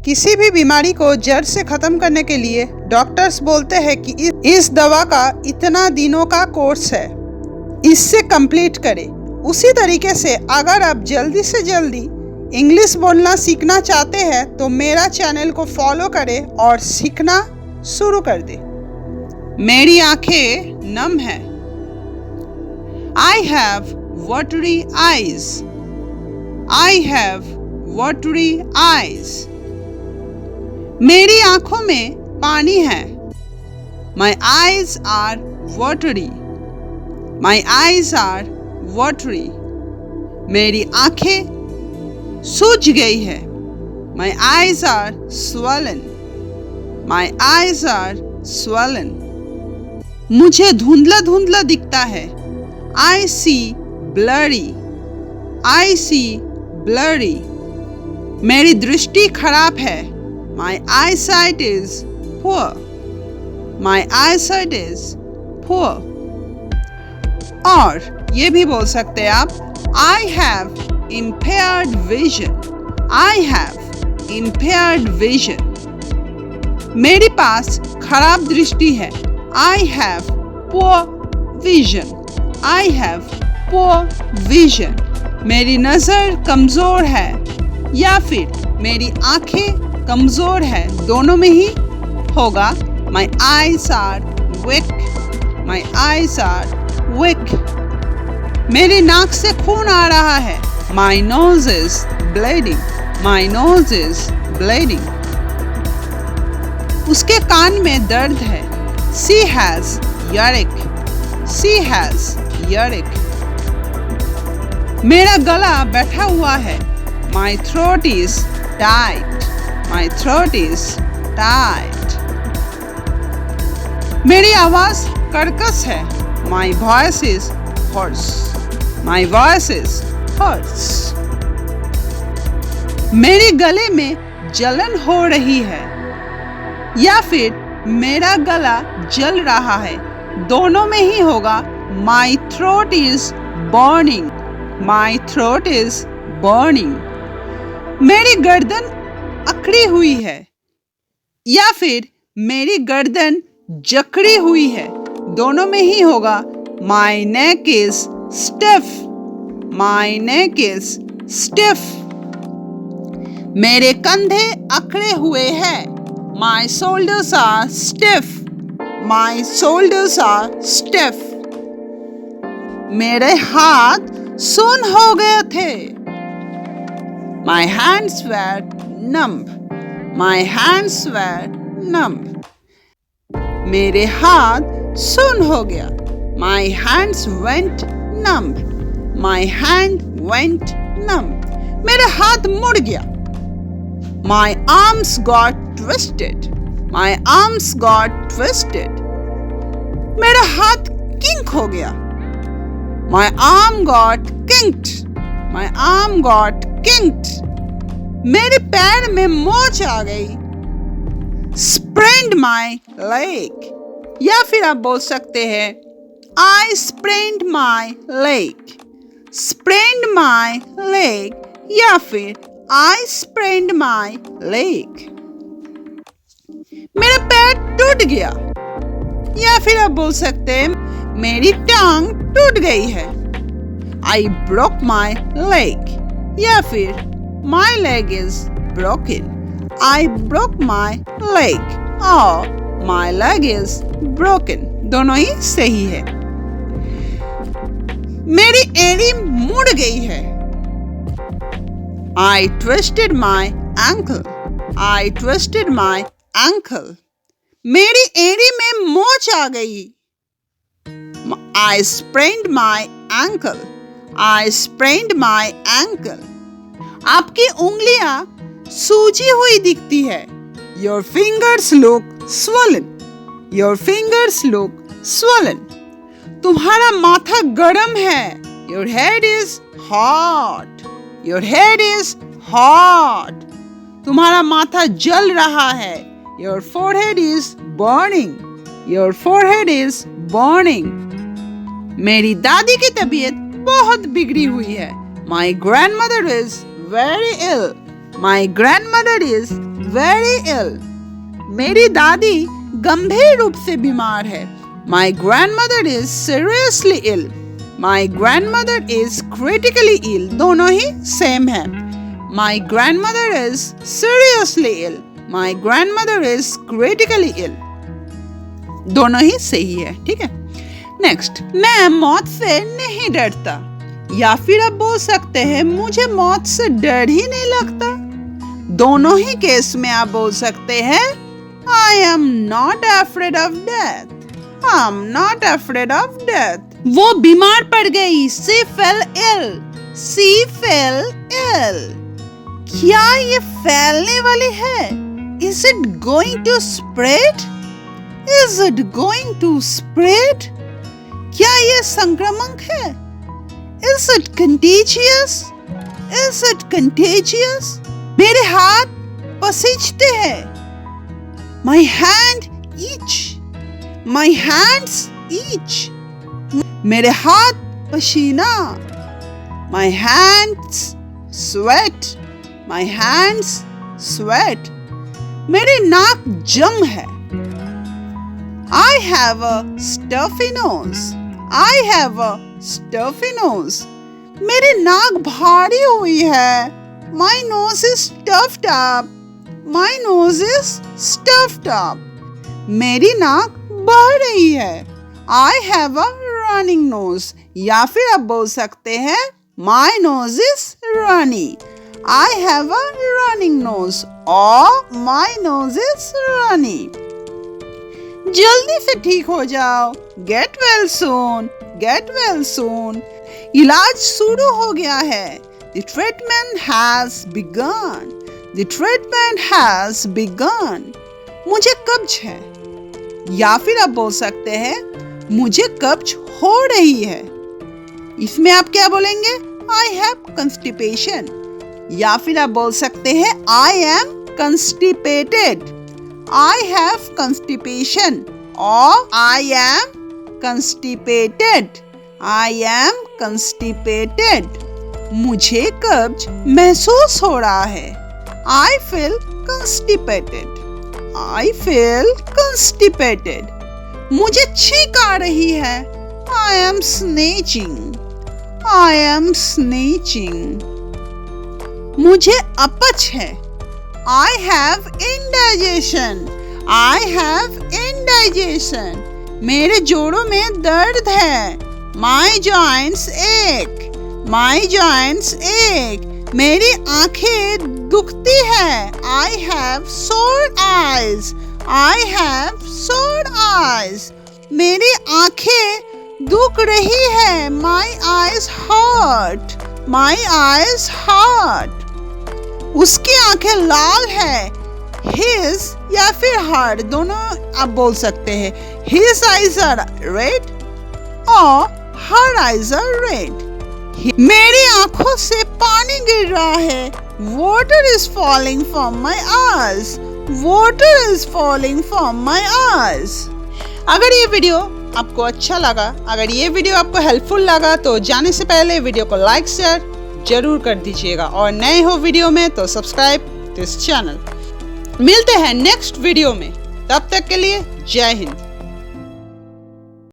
किसी भी बीमारी को जड़ से खत्म करने के लिए डॉक्टर्स बोलते हैं कि इस दवा का इतना दिनों का कोर्स है, इससे कंप्लीट करें। उसी तरीके से अगर आप जल्दी से जल्दी इंग्लिश बोलना सीखना चाहते हैं तो मेरा चैनल को फॉलो करें और सीखना शुरू कर दें। मेरी आंखें नम हैं। I have watery eyes. I have watery eyes. मेरी आंखों में पानी है। My eyes are watery. My eyes are watery. मेरी आंखें सूज गई है। My eyes are swollen. My eyes are swollen. मुझे धुंधला धुंधला दिखता है। I see blurry. I see blurry. मेरी दृष्टि खराब है। My eyesight is poor. My eyesight is poor. और ये भी बोल सकते हैं आप I have impaired vision. I have impaired vision. मेरे पास खराब दृष्टि है। I have poor vision. I have poor vision. मेरी नज़र कमज़ोर है या फिर मेरी आंखें कमज़ोर है, दोनों में ही होगा। My eyes are weak. My eyes are weak. मेरी नाक से खून आ रहा है। My nose is bleeding. My nose is bleeding. उसके कान में दर्द है। She has earache. She has earache. मेरा गला बैठा हुआ है। My throat is tight. My throat is tight. मेरी आवाज कर्कश है। My voice is hoarse. My voice is hoarse. मेरे गले में जलन हो रही है या फिर मेरा गला जल रहा है, दोनों में ही होगा। My throat is burning. My throat is burning. मेरी गर्दन अकड़ी हुई है या फिर मेरी गर्दन जकड़ी हुई है, दोनों में ही होगा। My neck is stiff. My neck is stiff. मेरे कंधे अकड़े हुए हैं। My shoulders are stiff. My shoulders are stiff. मेरे हाथ सुन्न हो गए थे। My hands were numb. My hands were numb. मेरे हाथ सुन्न हो गया। My hands went numb. My hand went numb. मेरा हाथ मुड़ गया। My arms got twisted. My arms got twisted. मेरा हाथ किंक हो गया। My arm got kinked. My arm got kinked. मेरे पैर में मोच आ गई। Sprained my leg. या फिर आप बोल सकते हैं I sprained my leg. Sprained my leg या फिर I sprained my leg. मेरा पैर टूट गया या फिर आप बोल सकते हैं मेरी टांग टूट गई है। I broke my leg या फिर my leg is broken. I broke my leg और my leg is broken, दोनों ही सही है। मेरी एड़ी मुड़ गई है। I twisted my ankle. I twisted my ankle. मेरी एड़ी में मोच आ गई। I sprained my ankle. I sprained my ankle. आपकी उंगलियां सूजी हुई दिखती है। Your fingers look swollen. Your fingers look swollen. तुम्हारा माथा गरम है। Your head is hot. Your head is hot. तुम्हारा माथा जल रहा है। Your forehead is burning. Your forehead is burning. मेरी दादी की तबीयत बहुत बिगड़ी हुई है। My grandmother is very ill. My grandmother is very ill. मेरी दादी गंभीर रूप से बीमार है. My grandmother is seriously ill. My grandmother is critically ill. दोनों ही सेम है. My grandmother is seriously ill. My grandmother is critically ill. दोनों ही सही है. ठीक है. नेक्स्ट, मैं मौत से नहीं डरता. या फिर आप बोल सकते हैं मुझे मौत से डर ही नहीं लगता. दोनों ही केस में आप बोल सकते हैं I am not afraid of death. I'm not afraid of death. वो बीमार पड़ गई. She fell ill. She fell ill. क्या ये फैलने वाली है? Is it going to spread? Is it going to spread? क्या ये संक्रामक है? Is it contagious? Is it contagious? मेरे हाथ पसीजते हैं. My hand itch. My hands itch. मेरे हाथ पसीना. My hands sweat. My hands sweat. मेरी नाक जम है. I have a stuffy nose. I have a stuffy nose. मेरी नाक भारी हुई है. My nose is stuffed up. My nose is stuffed up. मेरी नाक बह रही है. I have a running nose. या फिर आप बोल सकते हैं My nose is runny. I have a running nose. or My nose is runny. जल्दी से ठीक हो जाओ. Get well soon. Get well soon. इलाज शुरू हो गया है. The treatment has begun. The treatment has begun. मुझे कब्ज है. या फिर आप बोल सकते हैं मुझे कब्ज हो रही है. इसमें आप क्या बोलेंगे? I have constipation. या फिर आप बोल सकते हैं I am constipated. I have constipation. or I am constipated. I am constipated. मुझे कब्ज महसूस हो रहा है. I feel constipated. I feel constipated. मुझे छींक आ रही है. I am sneezing. I am sneezing. मुझे अपच है. I have indigestion. I have indigestion. मेरे जोड़ों में दर्द है. My joints ache. My joints ache. मेरी आंखें दुखती है. I have sore eyes. I have sore eyes. मेरी आंखें दुख रही है. My eyes hurt. My eyes hurt. उसकी आंखें लाल है. His या फिर her दोनों आप बोल सकते हैं. His eyes are red or her eyes are red. मेरी आंखों से पानी गिर रहा है. Water is falling from my eyes. Water is falling from my eyes. अगर ये वीडियो आपको अच्छा लगा, अगर ये वीडियो आपको हेल्पफुल लगा तो जाने से पहले वीडियो को लाइक शेयर जरूर कर दीजिएगा और नए हो वीडियो में तो सब्सक्राइब दिस चैनल. मिलते हैं नेक्स्ट वीडियो में. तब तक के लिए जय हिंद.